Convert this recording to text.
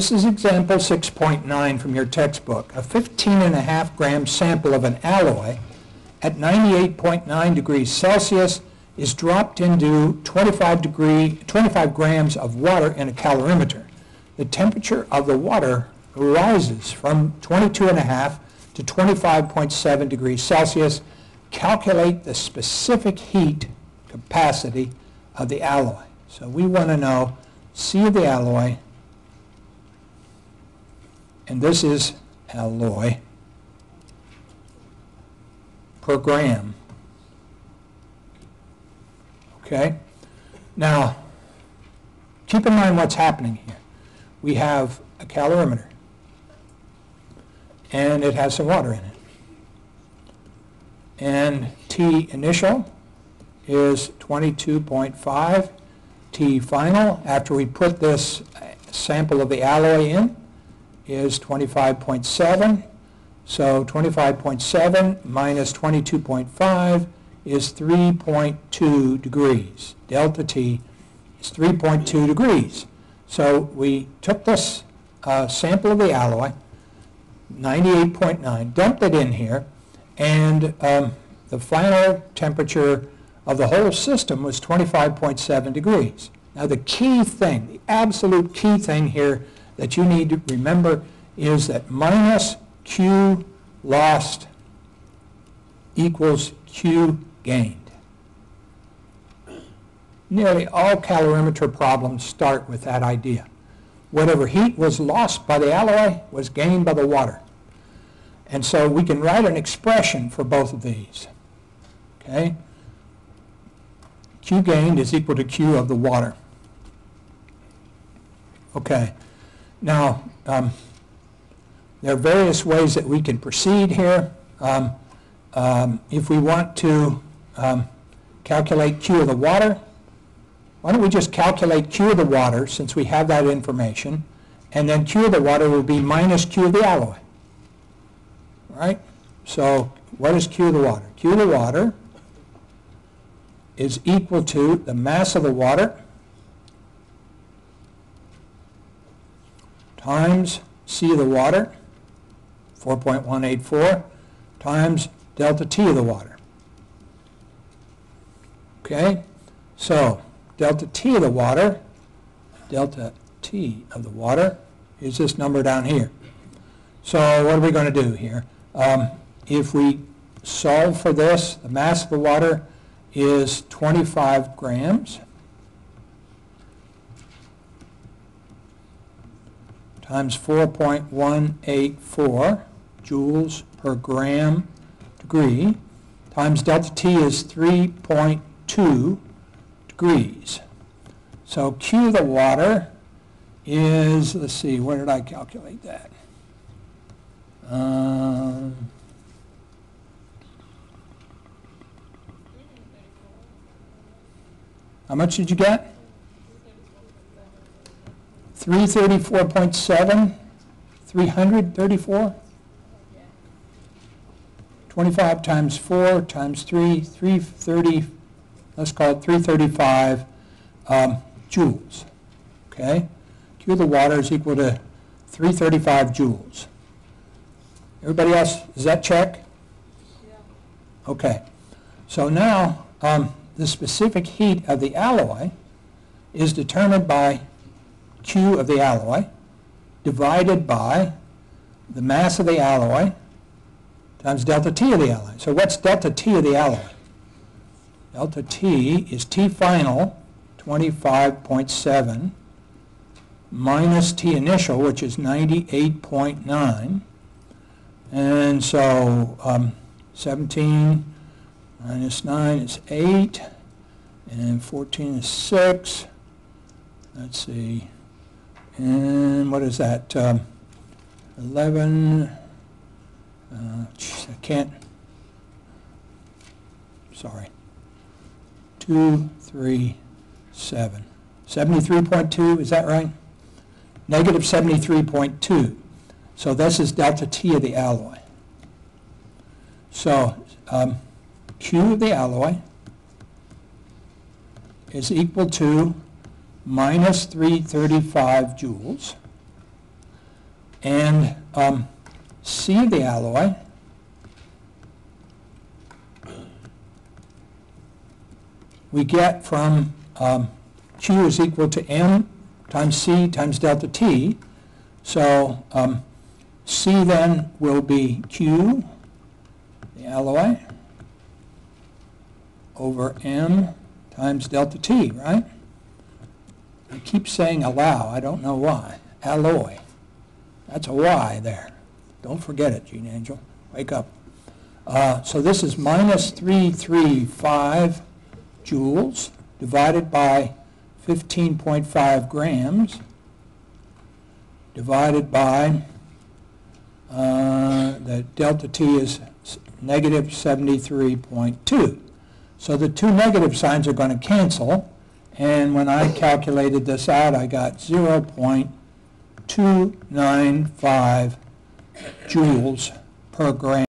This is example 6.9 from your textbook. A 15.5 gram sample of an alloy at 98.9 degrees Celsius is dropped into 25 grams of water in a calorimeter. The temperature of the water rises from 22.5 to 25.7 degrees Celsius. Calculate the specific heat capacity of the alloy. So we want to know C of the alloy, and this is alloy per gram. Okay? Now, keep in mind what's happening here. We have a calorimeter, and it has some water in it. And T initial is 22.5. T final, after we put this sample of the alloy in, is 25.7. So 25.7 minus 22.5 is 3.2 degrees. Delta T is 3.2 degrees. So we took this sample of the alloy, 98.9, dumped it in here, and the final temperature of the whole system was 25.7 degrees. Now the key thing, the absolute key thing here that you need to remember is that minus Q lost equals Q gained. Nearly all calorimeter problems start with that idea. Whatever heat was lost by the alloy was gained by the water. And so we can write an expression for both of these. Okay? Q gained is equal to Q of the water. Okay. Now, there are various ways that we can proceed here. If we want to calculate Q of the water, why don't we just calculate Q of the water since we have that information, and then Q of the water will be minus Q of the alloy. Right? So what is Q of the water? Q of the water is equal to the mass of the water times C of the water, 4.184, times delta T of the water. Okay? So delta T of the water is this number down here. So what are we going to do here? If we solve for this, the mass of the water is 25 grams times 4.184 joules per gram degree times delta T is 3.2 degrees. So Q of the water is, let's see, where did I calculate that? How much did you get? 334.7? 334? 25 times 4 times 3, 330, let's call it 335 joules. Okay? Q of the water is equal to 335 joules. Everybody else, does that check? Yeah. Okay. So now the specific heat of the alloy is determined by Q of the alloy divided by the mass of the alloy times delta T of the alloy. So what's delta T of the alloy? Delta T is T final, 25.7, minus T initial, which is 98.9. And so 17 minus 9 is 8, and 14 is 6. Let's see. And what is that? 11. I can't. Sorry. 2, 3, 7. 73.2, is that right? Negative 73.2. So this is delta T of the alloy. So Q of the alloy is equal to minus 335 joules And C, the alloy, we get from Q is equal to M times C times delta T. So C then will be Q, the alloy, over M times delta T, right? I keep saying allow, I don't know why. Alloy. That's a Y there. Don't forget it, Geanangel. Wake up. So this is minus 335 joules divided by 15.5 grams divided by, the delta T is negative 73.2. So the two negative signs are going to cancel, and when I calculated this out, I got 0.295 joules per gram.